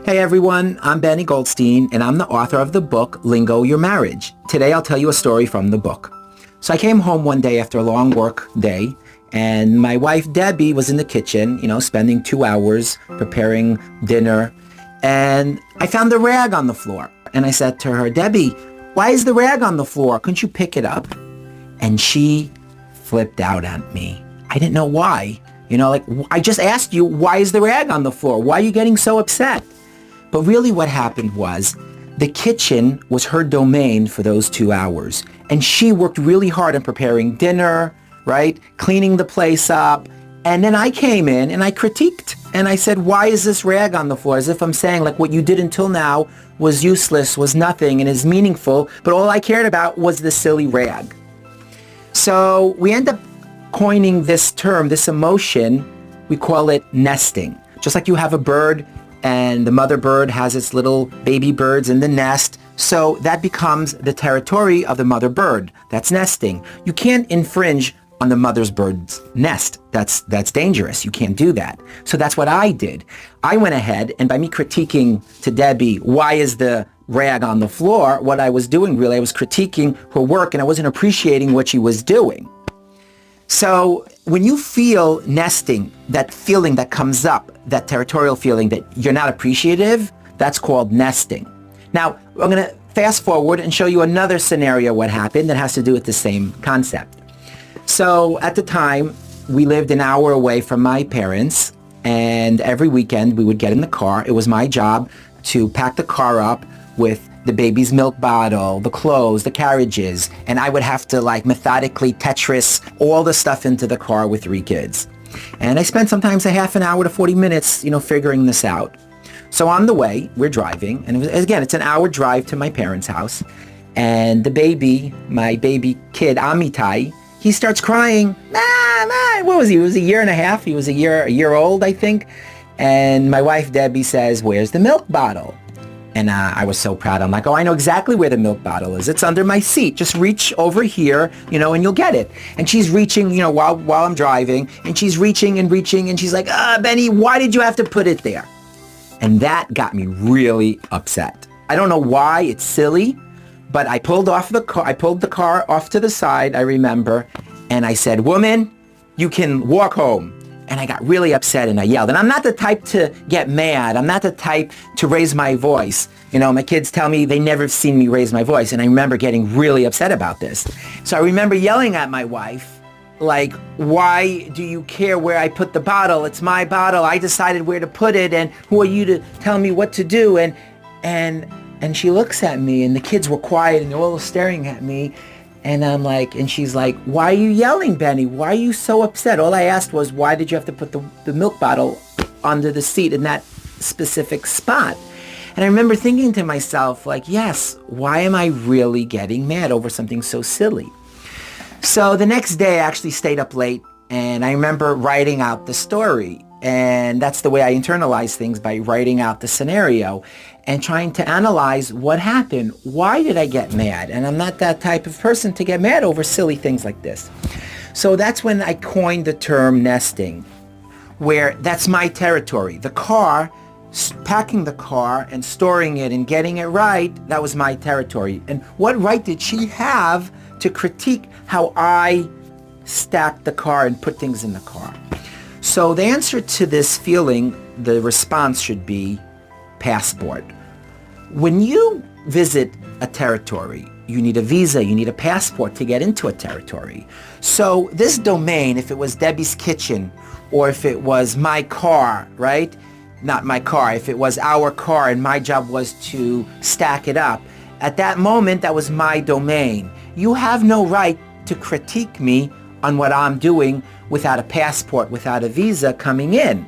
Hey everyone, I'm Benny Goldstein, and I'm the author of the book, Lingo Your Marriage. Today I'll tell you a story from the book. So I came home one day after a long work day, and my wife Debbie was in the kitchen, spending 2 hours preparing dinner, and I found the rag on the floor. And I said to her, Debbie, why is the rag on the floor? Couldn't you pick it up? And she flipped out at me. I didn't know why. I just asked you, why is the rag on the floor? Why are you getting so upset? But really what happened was the kitchen was her domain for those 2 hours. And she worked really hard on preparing dinner, right? Cleaning the place up. And then I came in and I critiqued. And I said, why is this rag on the floor? As if I'm saying, what you did until now was useless, was nothing, and is meaningful. But all I cared about was the silly rag. So we end up coining this term, this emotion, we call it nesting. Just like you have a bird and the mother bird has its little baby birds in the nest. So that becomes the territory of the mother bird. That's nesting. You can't infringe on the mother's bird's nest. That's dangerous. You can't do that. So that's what I did. I went ahead, and by me critiquing to Debbie, why is the rag on the floor, what I was doing really, I was critiquing her work and I wasn't appreciating what she was doing. So when you feel nesting, that feeling that comes up, that territorial feeling that you're not appreciative, that's called nesting. Now, I'm going to fast forward and show you another scenario what happened that has to do with the same concept. So at the time, we lived an hour away from my parents, and every weekend we would get in the car. It was my job to pack the car up with the baby's milk bottle, the clothes, the carriages, and I would have to methodically Tetris all the stuff into the car with 3 kids. And I spent sometimes a half an hour to 40 minutes, figuring this out. So on the way, we're driving, and it's an hour drive to my parents' house, and the baby, my baby kid, Amitai, he starts crying. What was he? He was a year and a half. He was a year old, I think. And my wife, Debbie, says, where's the milk bottle? And I was so proud. I'm like, I know exactly where the milk bottle is. It's under my seat. Just reach over here, and you'll get it. And she's reaching, while I'm driving, and she's reaching, and she's like, Benny, why did you have to put it there? And that got me really upset. I don't know why. It's silly, but I pulled the car off to the side, I remember, and I said, woman, you can walk home. And I got really upset and I yelled. And I'm not the type to get mad. I'm not the type to raise my voice. My kids tell me they never seen me raise my voice. And I remember getting really upset about this. So I remember yelling at my wife, why do you care where I put the bottle? It's my bottle. I decided where to put it. And who are you to tell me what to do? And she looks at me, and the kids were quiet and they're all staring at me. And I'm like, and she's like, why are you yelling, Benny? Why are you so upset? All I asked was, why did you have to put the milk bottle under the seat in that specific spot? And I remember thinking to myself, yes, why am I really getting mad over something so silly? So the next day I actually stayed up late, and I remember writing out the story. And that's the way I internalize things, by writing out the scenario and trying to analyze what happened. Why did I get mad? And I'm not that type of person to get mad over silly things like this. So that's when I coined the term nesting, where that's my territory. The car, packing the car and storing it and getting it right, that was my territory. And what right did she have to critique how I stacked the car and put things in the car? So the answer to this feeling, the response should be passport. When you visit a territory, you need a visa, you need a passport to get into a territory. So this domain, if it was Debbie's kitchen, or if it was my car, right? Not my car, if it was our car and my job was to stack it up, at that moment, that was my domain. You have no right to critique me on what I'm doing without a passport, without a visa coming in.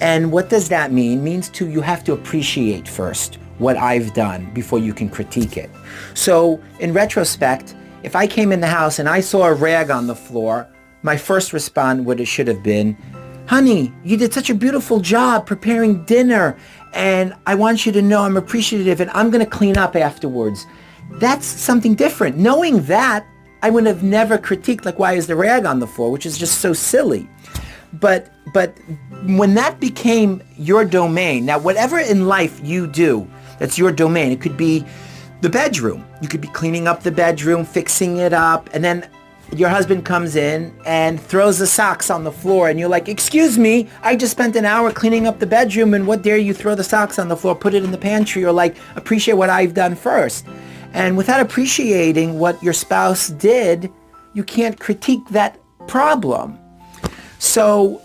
And what does that mean? It means you have to appreciate first what I've done before you can critique it. So in retrospect, if I came in the house and I saw a rag on the floor, my first response should have been, honey, you did such a beautiful job preparing dinner, and I want you to know I'm appreciative, and I'm going to clean up afterwards. That's something different. Knowing that, I would have never critiqued, why is the rag on the floor, which is just so silly. But when that became your domain, now whatever in life you do that's your domain, it could be the bedroom. You could be cleaning up the bedroom, fixing it up, and then your husband comes in and throws the socks on the floor, and you're like, excuse me, I just spent an hour cleaning up the bedroom, and what dare you throw the socks on the floor, put it in the pantry, or like, appreciate what I've done first. And without appreciating what your spouse did, you can't critique that problem. So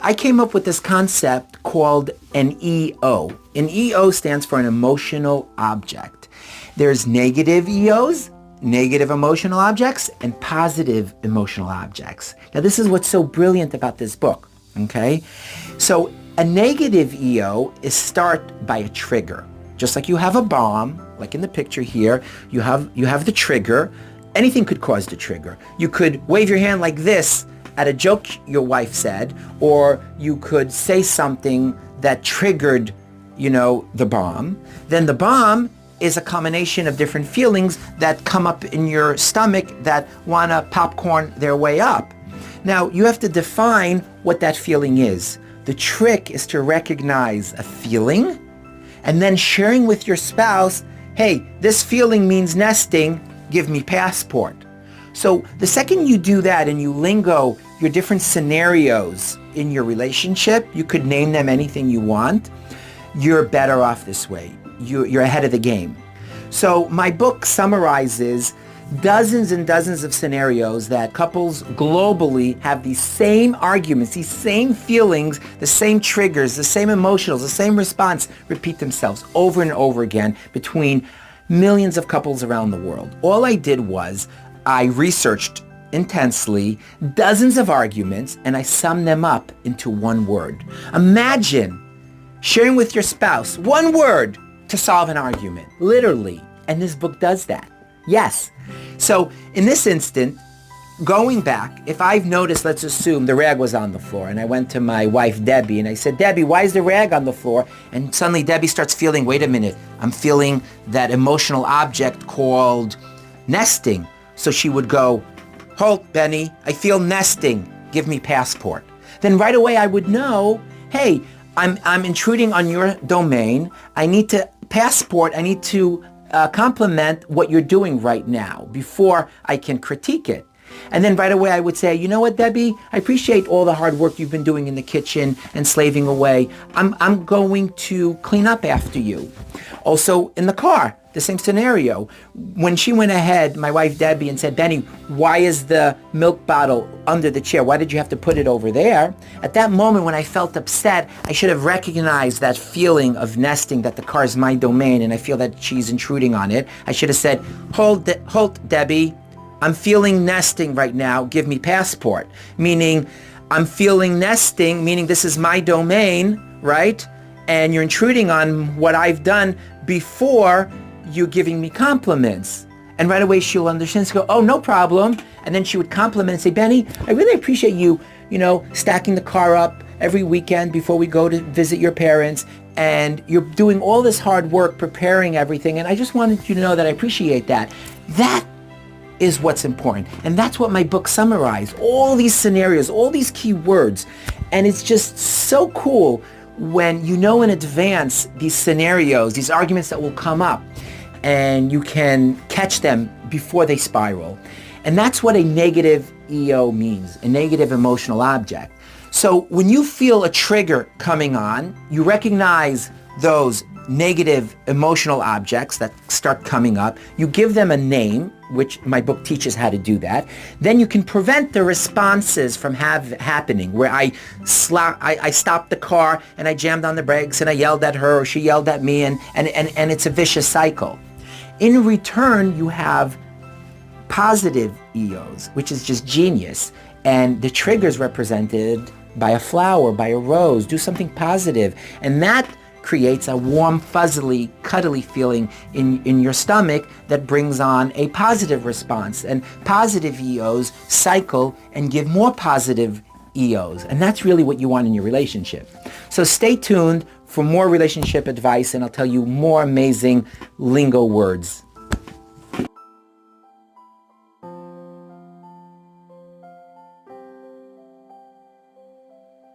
I came up with this concept called an EO. An EO stands for an emotional object. There's negative EOs, negative emotional objects, and positive emotional objects. Now, this is what's so brilliant about this book, okay? So a negative EO is start by a trigger. Just like you have a bomb, like in the picture here, you have the trigger. Anything could cause the trigger. You could wave your hand like this at a joke your wife said, or you could say something that triggered, the bomb. Then the bomb is a combination of different feelings that come up in your stomach that want to popcorn their way up. Now, you have to define what that feeling is. The trick is to recognize a feeling and then sharing with your spouse, hey, this feeling means nesting, give me passport. So the second you do that and you lingo your different scenarios in your relationship, you could name them anything you want, you're better off this way. You're ahead of the game. So my book summarizes dozens and dozens of scenarios that couples globally have these same arguments, these same feelings, the same triggers, the same emotionals, the same response repeat themselves over and over again between millions of couples around the world. All I did was I researched intensely dozens of arguments and I summed them up into one word. Imagine sharing with your spouse one word to solve an argument, literally. And this book does that. Yes. So in this instant, going back, if I've noticed, let's assume the rag was on the floor, and I went to my wife, Debbie, and I said, Debbie, why is the rag on the floor? And suddenly Debbie starts feeling, wait a minute, I'm feeling that emotional object called nesting. So she would go, halt, Benny, I feel nesting, give me passport. Then right away I would know, hey, I'm intruding on your domain. I need to passport. I need to compliment what you're doing right now before I can critique it. And then right away I would say, you know what, Debbie, I appreciate all the hard work you've been doing in the kitchen and slaving away. I'm going to clean up after you. Also in the car, the same scenario. When she went ahead, my wife Debbie, and said, Benny, why is the milk bottle under the chair? Why did you have to put it over there? At that moment when I felt upset, I should have recognized that feeling of nesting, that the car is my domain and I feel that she's intruding on it. I should have said, halt, Debbie, I'm feeling nesting right now, give me passport. Meaning, I'm feeling nesting, meaning this is my domain, right? And you're intruding on what I've done before you giving me compliments. And right away she'll understand, she'll go, oh, no problem. And then she would compliment and say, Benny, I really appreciate you, stacking the car up every weekend before we go to visit your parents. And you're doing all this hard work preparing everything. And I just wanted you to know that I appreciate that. That is what's important. And that's what my book summarized. All these scenarios, all these key words. And it's just so cool when you know in advance these scenarios, these arguments that will come up, and you can catch them before they spiral. And that's what a negative EO means, a negative emotional object. So when you feel a trigger coming on, you recognize those negative emotional objects that start coming up. You give them a name, which my book teaches how to do that. Then you can prevent the responses from happening, where I stopped the car and I jammed on the brakes and I yelled at her or she yelled at me, and it's a vicious cycle. In return, you have positive EOs, which is just genius. And the trigger is represented by a flower, by a rose. Do something positive. And that creates a warm, fuzzily, cuddly feeling in your stomach that brings on a positive response. And positive EOs cycle and give more positive EOs. And that's really what you want in your relationship. So stay tuned for more relationship advice, and I'll tell you more amazing lingo words.